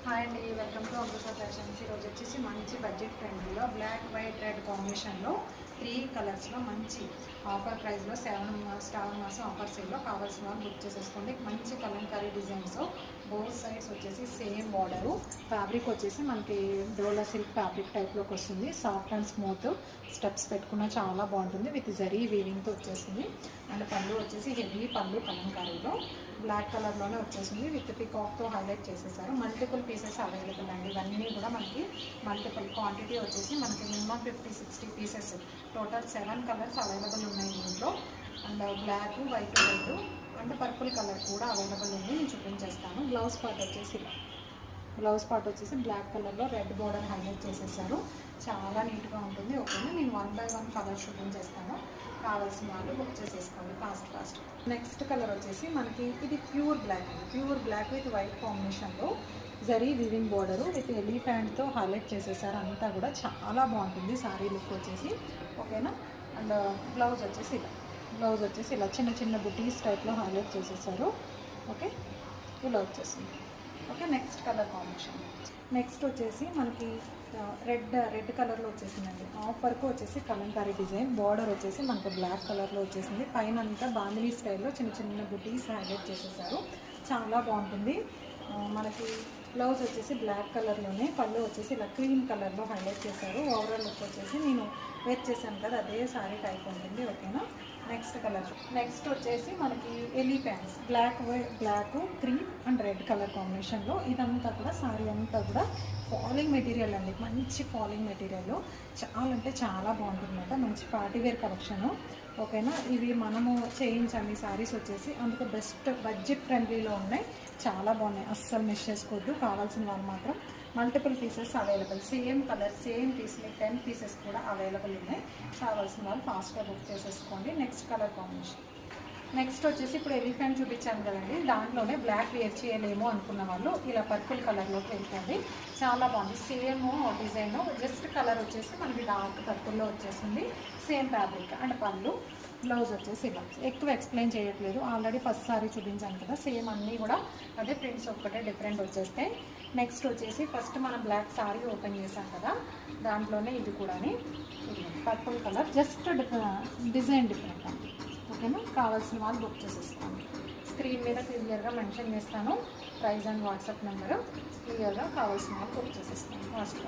Hi అండి, welcome to Amrutha fashions. ఈరోజు వచ్చేసి మంచి బడ్జెట్ ఫ్రెండ్లీలో బ్లాక్ వైట్ రెడ్ కాంబినేషన్లో 3 కలర్స్లో మంచి ఆఫర్ ప్రైస్లో శ్రావణ మాసం ఆఫర్ సేల్లో కావాల్సిన వాళ్ళు బుక్ చేసేసుకోండి. మంచి కలంకారీ డిజైన్స్, బోత్ సైడ్స్ వచ్చేసి సేమ్ బార్డరు. ఫ్యాబ్రిక్ వచ్చేసి మనకి డోలా సిల్క్ ఫ్యాబ్రిక్ టైప్లోకి వస్తుంది. సాఫ్ట్ అండ్ స్మూత్, స్టెప్స్ పెట్టుకున్న చాలా బాగుంటుంది. విత్ జరీ వీవింగ్తో వచ్చేసింది. అండ్ పళ్ళు వచ్చేసి హెవీ పళ్ళు కలంకారీలో బ్లాక్ కలర్లోనే వచ్చేసింది. విత్ పికాక్తో హైలైట్ చేసేసారు. మల్టిపుల్ పీసెస్ అవైలబుల్ అండి. ఇవన్నీ కూడా మనకి మల్టిపుల్ క్వాంటిటీ వచ్చేసి మనకి minimum 50-60 pieces, total 7 colours available ఉన్నాయి దీంట్లో. And black, white, red and purple colour కూడా అవైలబుల్ ఉంది. నేను చూపించేస్తాను. బ్లౌజ్ పార్ట్ వచ్చేసి బ్లాక్ కలర్లో రెడ్ బోర్డర్ హైలైట్ చేసేసారు. చాలా నీట్గా ఉంటుంది. ఓకేనా, నేను 1 by 1 కలర్ చూపించేస్తాను. కావాల్సిన వాళ్ళు బుక్ చేసేసుకోండి ఫాస్ట్. నెక్స్ట్ కలర్ వచ్చేసి మనకి ఇది ప్యూర్ బ్లాక్ అండి. ప్యూర్ బ్లాక్ విత్ వైట్ కాంబినేషన్లో జరీ వివింగ్ బోర్డరు విత్ ఎలిఫెంట్తో హైలైట్ చేసేసారు. అంతా కూడా చాలా బాగుంటుంది సారీ లుక్ వచ్చేసి. ఓకేనా, అండ్ బ్లౌజ్ వచ్చేసి ఇలా చిన్న చిన్న బుటీస్ టైప్లో హైలైట్ చేసేసారు. ఓకే, ఇలా వచ్చేసింది. Okay, next colour combination. Next వచ్చేసి మనకి రెడ్ కలర్లో వచ్చేసిందండి. ఆఫర్కు వచ్చేసి కలంకారీ డిజైన్, బార్డర్ వచ్చేసి మనకు బ్లాక్ కలర్లో వచ్చేసింది. పైన అంతా బాందినీ స్టైల్లో చిన్న చిన్న బుటీస్ హైలైట్ చేసేసారు. చాలా బాగుంటుంది. మనకి బ్లౌజ్ వచ్చేసి బ్లాక్ కలర్లోనే, పళ్ళు వచ్చేసి ఇలా క్రీమ్ కలర్లో హైలైట్ చేశారు. ఓవరాల్ లుక్ వచ్చేసి నేను వేర్ చేశాను కదా, అదే సారీ టైప్ ఉంటుంది. ఓకేనా, నెక్స్ట్ కలర్. నెక్స్ట్ వచ్చేసి మనకి elephants black, cream and red colour కాంబినేషన్లో ఇదంతా కూడా సారీ అంతా కూడా ఫాలింగ్ మెటీరియల్ అండి. మంచి ఫాలింగ్ మెటీరియల్, చాలా అంటే చాలా బాగుంటుందన్నమాట. మంచి పార్టీవేర్ కలెక్షను. ఓకేనా, ఇవి మనము చేయించండి సారీస్ వచ్చేసి, అందుకు బెస్ట్ బడ్జెట్ ఫ్రెండ్లీలో ఉన్నాయి. చాలా బాగున్నాయి, అస్సలు మిస్ చేసుకోవద్దు. కావాల్సిన వాళ్ళు మాత్రం multiple pieces available, same colour same piece, మీకు 10 పీసెస్ కూడా అవైలబుల్ ఉన్నాయి. కావాల్సిన వాళ్ళు ఫాస్ట్గా బుక్ చేసేసుకోండి. Next colour combination. నెక్స్ట్ వచ్చేసి ఇప్పుడు ఎలిఫెంట్ చూపించాను కదండి, దాంట్లోనే బ్లాక్ వేర్ చేయలేము అనుకున్న వాళ్ళు ఇలా పర్పుల్ కలర్లోకి వెళ్ళిపోండి. చాలా బాగుంది. సేమ్ డిజైన్, జస్ట్ కలర్ వచ్చేసి మనకి డార్క్ పర్పుల్లో వచ్చేసింది. సేమ్ ఫ్యాబ్రిక్ అండ్ పళ్ళు. బ్లౌజ్ వచ్చేసి ఇలా. ఎక్కువ ఎక్స్ప్లెయిన్ చేయట్లేదు, ఆల్రెడీ ఫస్ట్ సారీ చూపించాను కదా. సేమ్ అన్నీ కూడా అదే ప్రింట్స్ ఒక్కటే డిఫరెంట్ వచ్చేస్తాయి. నెక్స్ట్ వచ్చేసి ఫస్ట్ మనం బ్లాక్ సారీ ఓపెన్ చేసాం కదా, దాంట్లోనే ఇది కూడా purple colour, just design different అండి. ఓకేనా, కావాల్సిన వాళ్ళు బుక్ చేసేసుకోండి. స్క్రీన్ మీద క్లియర్గా మెన్షన్ చేస్తాను ప్రైస్ అండ్ వాట్సాప్ నెంబరు. క్లియర్గా కావాల్సిన వాళ్ళు బుక్ చేసేసుకోండి ఫాస్ట్.